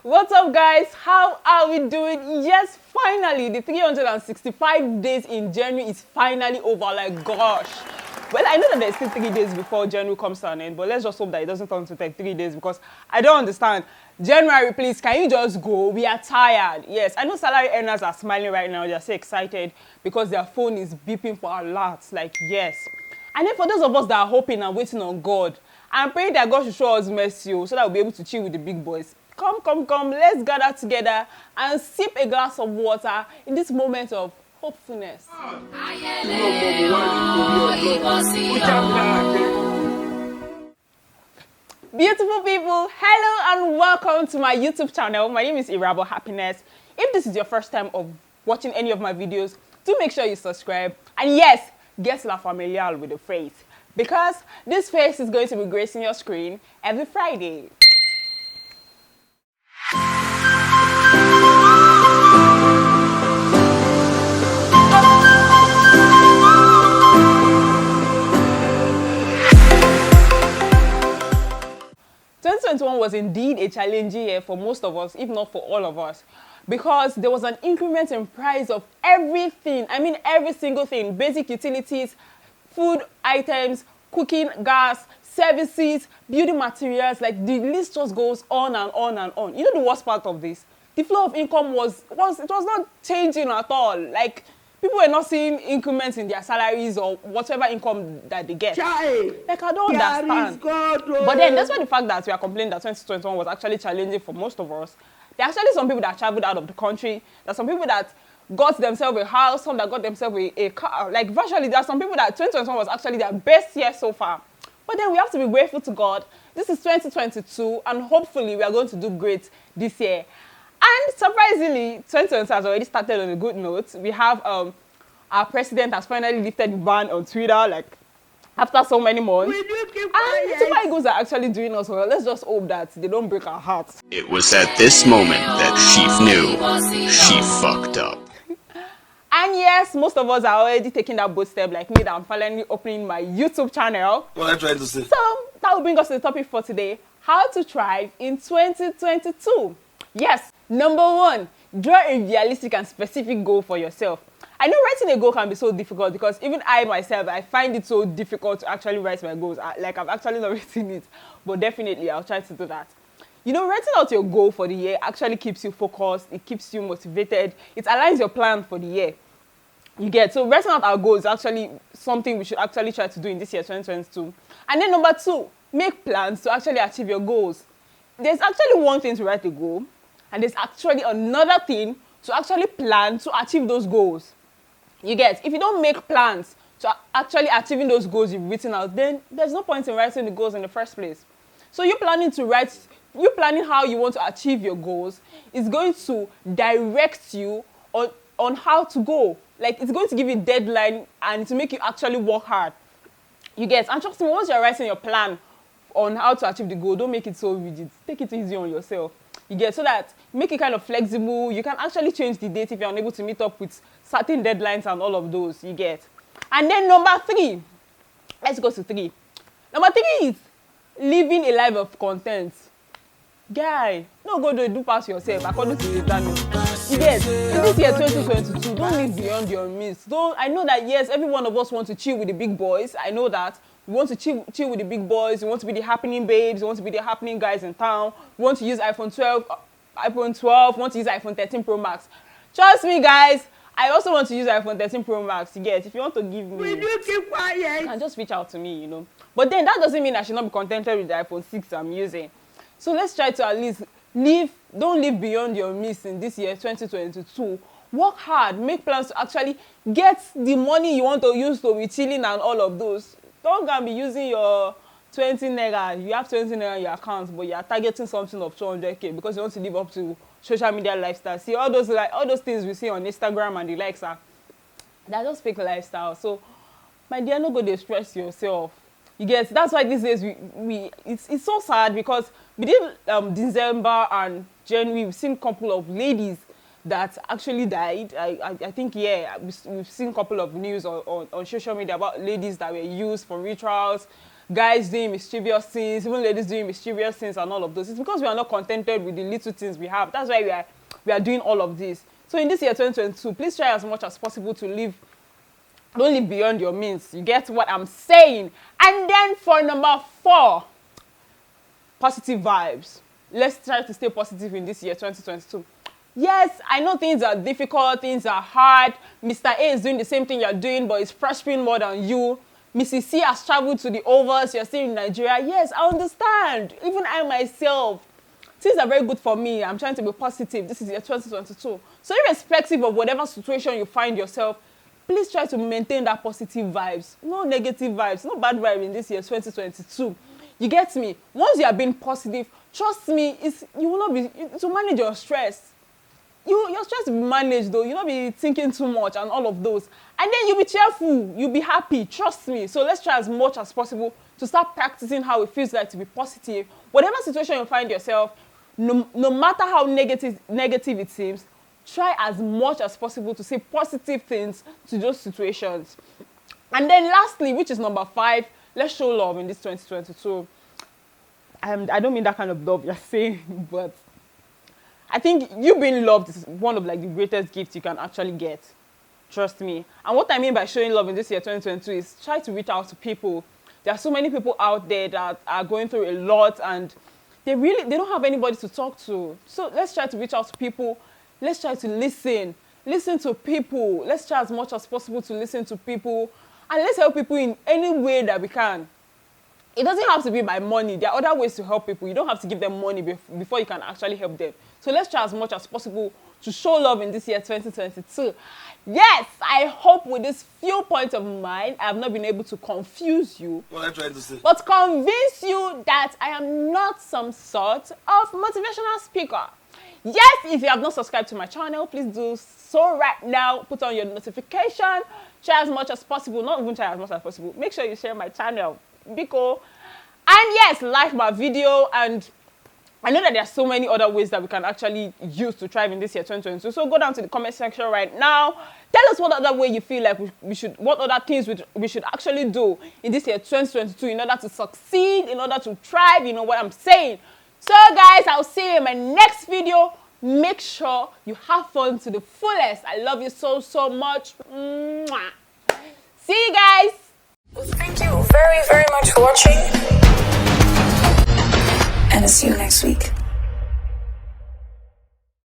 What's up, guys? How are we doing? Yes, finally, the 365 days in January is finally over. Like, gosh. Well, I know that there's still 3 days before January comes to an end, but let's just hope that it doesn't turn to take 3 days because I don't understand. January, please, can you just go? We are tired. Yes, I know salary earners are smiling right now. They're so excited because their phone is beeping for alerts. Like, yes. And then for those of us that are hoping and waiting on God, I'm praying that God should show us mercy so that we'll be able to chill with the big boys. Come, let's gather together and sip a glass of water in this moment of hopefulness. Beautiful people, hello and welcome to my YouTube channel. My name is Irabor Happiness. If this is your first time of watching any of my videos, do make sure you subscribe. And yes, get la familiar with the face because this face is going to be gracing your screen every Friday. Was indeed a challenging year for most of us, if not for all of us, because there was an increment in price of everything. I mean, every single thing, basic utilities, food items, cooking gas, services, building materials, like the list just goes on and on and on. You know the worst part of this? The flow of income was not changing at all. Like, people were not seeing increments in their salaries or whatever income that they get. Like, I don't understand. But then, despite the fact that we are complaining that 2021 was actually challenging for most of us, there are actually some people that traveled out of the country. There are some people that got themselves a house, some that got themselves a car. Like, virtually, there are some people that 2021 was actually their best year so far. But then we have to be grateful to God. This is 2022, and hopefully we are going to do great this year. And surprisingly, 2020 has already started on a good note. We have our president has finally lifted the ban on Twitter, like after so many months. And Super Eagles are actually doing us well. Let's just hope that they don't break our hearts. It was at this moment that Chief knew she fucked up. And yes, most of us are already taking that bold step like me that I'm finally opening my YouTube channel. What am I trying to say? So that will bring us to the topic for today: how to thrive in 2022. Yes, number one, draw a realistic and specific goal for yourself. I know writing a goal can be so difficult because even I myself, I find it so difficult to actually write my goals. Like, I've actually not written it, but definitely I'll try to do that. You know, writing out your goal for the year actually keeps you focused, it keeps you motivated, it aligns your plan for the year. You get, so writing out our goals is actually something we should actually try to do in this year, 2022. And then number two, make plans to actually achieve your goals. There's actually one thing to write a goal, and there's actually another thing to actually plan to achieve those goals. You get, if you don't make plans to actually achieving those goals you've written out, then there's no point in writing the goals in the first place. So you planning how you want to achieve your goals is going to direct you on how to go. Like, it's going to give you a deadline and to make you actually work hard. You get, and trust me, once you're writing your plan on how to achieve the goal, don't make it so rigid. Take it easy on yourself. You get, so that make it kind of flexible. You can actually change the date if you're unable to meet up with certain deadlines and all of those. You get. And then number three, let's go to three. Number three is living a life of content. Guy, no go do pass yourself according to the Daniel. You get, in this year 2022, don't live beyond your means. I know that yes, every one of us wants to chill with the big boys. I know that. We want to chill with the big boys. We want to be the happening babes. We want to be the happening guys in town. We want to use iPhone 12. We want to use iPhone 13 Pro Max. Trust me, guys. I also want to use iPhone 13 Pro Max. You get, if you want to give me, Will you keep quiet? you can just reach out to me, you know. But then that doesn't mean I should not be contented with the iPhone 6 I'm using. So let's try to at least don't live beyond your means in this year, 2022. Work hard. Make plans to actually get the money you want to use to be chilling and all of those. Don't go and be using your 20 naira. You have 20 naira in your account, but you are targeting something of 200k because you want to live up to social media lifestyle. See, all those things we see on Instagram and the likes they're just fake lifestyle. So, my dear, no go dey stress yourself. You get, that's why these days it's so sad because between December and January we've seen a couple of ladies that actually died. I think, yeah, we've seen a couple of news on social media about ladies that were used for rituals, guys doing mischievous things, even ladies doing mischievous things and all of those. It's because we are not contented with the little things we have. That's why we are doing all of this. So in this year 2022, please try as much as possible to live, don't live beyond your means. You get what I'm saying? And then for number 4, positive vibes. Let's try to stay positive in this year 2022. Yes, I know things are difficult, things are hard. Mr. A is doing the same thing you're doing, but he's prospering more than you. Mrs. C has traveled to the overs, you're still in Nigeria. Yes, I understand. Even I myself, things are very good for me. I'm trying to be positive. This is year 2022. So irrespective of whatever situation you find yourself, please try to maintain that positive vibes. No negative vibes, no bad vibe in this year 2022. You get me? Once you are being positive, trust me, you will not be to manage your stress. Your stress will be managed though. You'll not be thinking too much and all of those. And then you'll be cheerful. You'll be happy. Trust me. So let's try as much as possible to start practicing how it feels like to be positive. Whatever situation you find yourself, no matter how negative it seems, try as much as possible to say positive things to those situations. And then lastly, which is number 5, let's show love in this 2022. I don't mean that kind of love you're saying, but I think you being loved is one of like the greatest gifts you can actually get. Trust me. And what I mean by showing love in this year 2022 is try to reach out to people. There are so many people out there that are going through a lot and they don't have anybody to talk to. So let's try to reach out to people. Let's try to listen to people. Let's try as much as possible to listen to people, and let's help people in any way that we can. It doesn't have to be by money. There are other ways to help people. You don't have to give them money before you can actually help them. So let's try as much as possible to show love in this year 2022. Yes, I hope with this few points of mine, I have not been able to confuse you. What am I trying to say? But convince you that I am not some sort of motivational speaker. Yes, if you have not subscribed to my channel, please do so right now. Put on your notification. Try as much as possible. Not even try as much as possible. Make sure you share my channel. Biko. And yes, like my video. And I know that there are so many other ways that we can actually use to thrive in this year 2022. So go down to the comment section right now. Tell us what other way you feel like we should, what other things we should actually do in this year 2022 in order to succeed, in order to thrive. You know what I'm saying? So guys, I'll see you in my next video. Make sure you have fun to the fullest. I love you so much. Mwah. See you guys. Well, thank you very much for watching. And I'll see you next week.